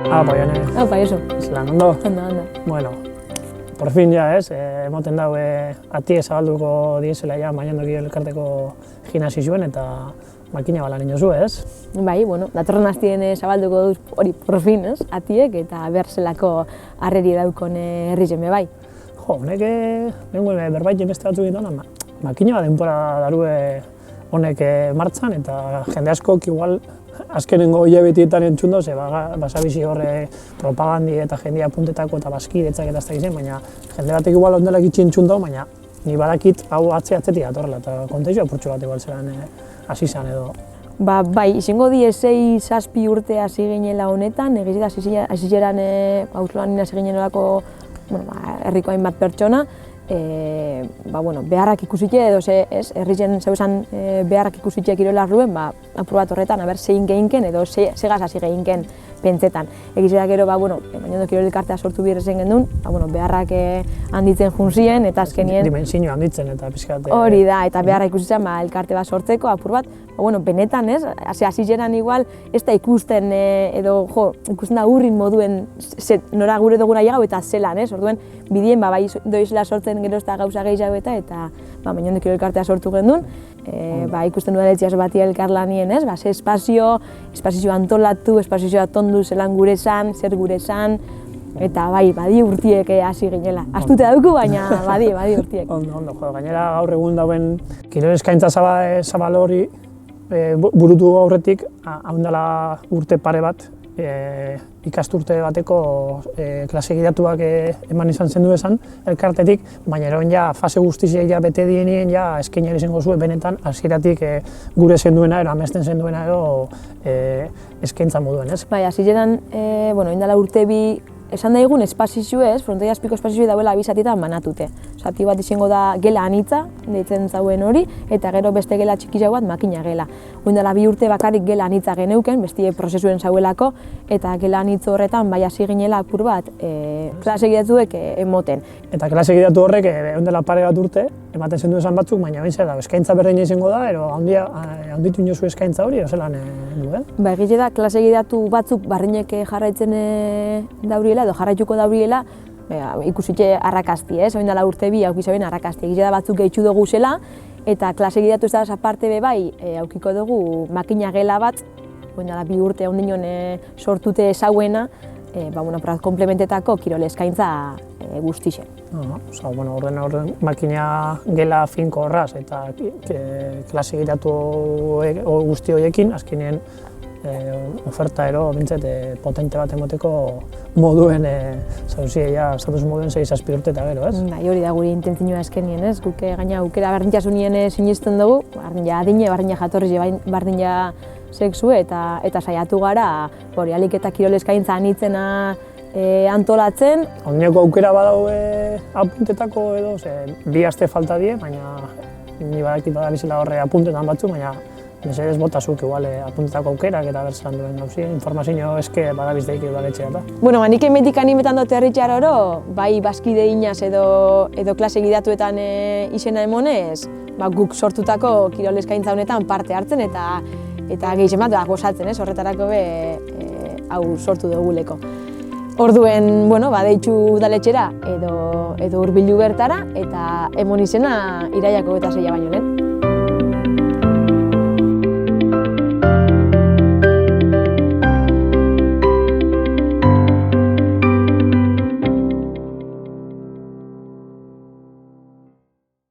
Jone. Eso. Zelan, ondo? Ondo. Bueno, por fin ja, ez? Emoten dau atie zabalduko diesela ja Mañando Kirol Elkarteko gimnasioen eta makina balan inozu, ez? Bai, bueno, datorren astien zabalduko duz hori por fin, ez? Atiek eta berzelako harreri daukon herrizen bai. Jo, honek nengoen berbait beste batzuk ditan, makina bat denbora darue honek martxan eta jende askok igual azkenengo hilabetietan entzun ze basabizi horre propagandi eta jendea apuntetako eta baskidetzak eta ez da gizen, baina jende batek igual ondelak itxi entzun dau, baina ni badakit hau atzetik datorrela eta kontexio apurtxo bat igual zelan hasi zan edo. Bai, izango die 6-7 urte hasi ginela honetan, egiz hasi zeran auzloan hasi ginelako herriko hainbat pertsona, beharrak ikusite edo herrizen zeusan beharrak ikusite kirola arruen, apur bat horretan, zein gehinken edo segaz hasi gehinken pentsetan. Egiz da gero, Mañando Kirol Elkartea sortu birrezen gendun, beharrak handitzen junzien eta azkenien... Dimensio handitzen eta pixkat... Hori da, eta beharra ikusitzen elkarte bat sortzeko, apur bat, benetan ez, hasi zeran igual, ez da ikusten edo, ikusten da urrin moduen nora gure duguna llegau eta zelan, ez, orduen bidien bai doizela sortzen gero ez da gauza gehiago eta Mañando Kirol Elkartea sortu gendun, ikusten udaletxeaz bati elkarlanien, ez, ze espazio antolatu, espazio atondu zelan gure esan, zer gure esan, eta badi urtiek hasi ginela. Astute dauku, baina badi urtiek. Ondo, gainera gaur egun dauen kirol eskaintza zabal hori burutu aurretik, haundala urte pare bat, ikasturte bateko klase gidatuak eman izan zendu esan elkartetik, baina eroen fase guztizia bete dienien eskainera izango zuen benetan hasieratik gure zenduena ero, amesten zenduena ero eskaintza moduen, ez? Bai, hasi zeran, indala urte bi esan daigun espazizio ez, frontoia azpiko espazizio dauela abizatietan banatute. Zati bat izango da gela anitza, deitzen zauen hori, eta gero beste gela txikizau bat makina gela. Oindala 2 urte bakarrik gela anitza geneuken, bestie prozesuen zauelako, eta gela anitzo horretan bai hasi ginela apur bat klase gidatuek emoten. Eta klase gidatu horrek oindela pare bat urte, ematen zendu esan batzuk, baina bain zer da, eskaintza berdina izango da, ero handitu inozu eskaintza hori, zelan duen? Ba, egize da, klase gidatu batzuk barrinek jarraitzen dauriela, edo jarraituko dauriela, ikusitxe arrakazti, ez? Oindala urte bi aukizaben arrakazti. Egize da batzuk gehitxu dugu zela, eta klase gidatu ez da aparte bai aukiko dugu makina gela bat, oindala 2 urte ondinon sortute zauena, komplementetako kirol eskaintza guztixe. Orden makina gela finko horraz eta klase gidatu guzti horiekin, azkenean oferta ero potente bat emoteko moduen statuz moduen 6-7 urte eta gero, ez? Hori da gure intentzioa eskenien, ez? Guk gaina aukera berdintasunien sinisten dugu, adine, berdina jatorriz, berdina sexu eta saiatu gara alik eta kirol eskaintza anitzena antolatzen. Ondineko aukera badau apuntetako edo, bi aste falta die, baina ni badakit badabizela horre apuntetan batzu, baina mesedez botazuk igual apuntetako aukerak eta bertzelan duen gauzi, informazio eske badabiz daik udaletxea eta. Nik emetik animetan dut herritxar oro, bai baskide inaz edo klase gidatuetan izena emonez, guk sortutako kirol eskaintza honetan parte hartzen eta gehizen bat gozatzen, horretarako hau sortu duguleko. Orduen, deitxu udaletxera edo hurbildu bertara eta emon izena iraiako 26 baino lehen.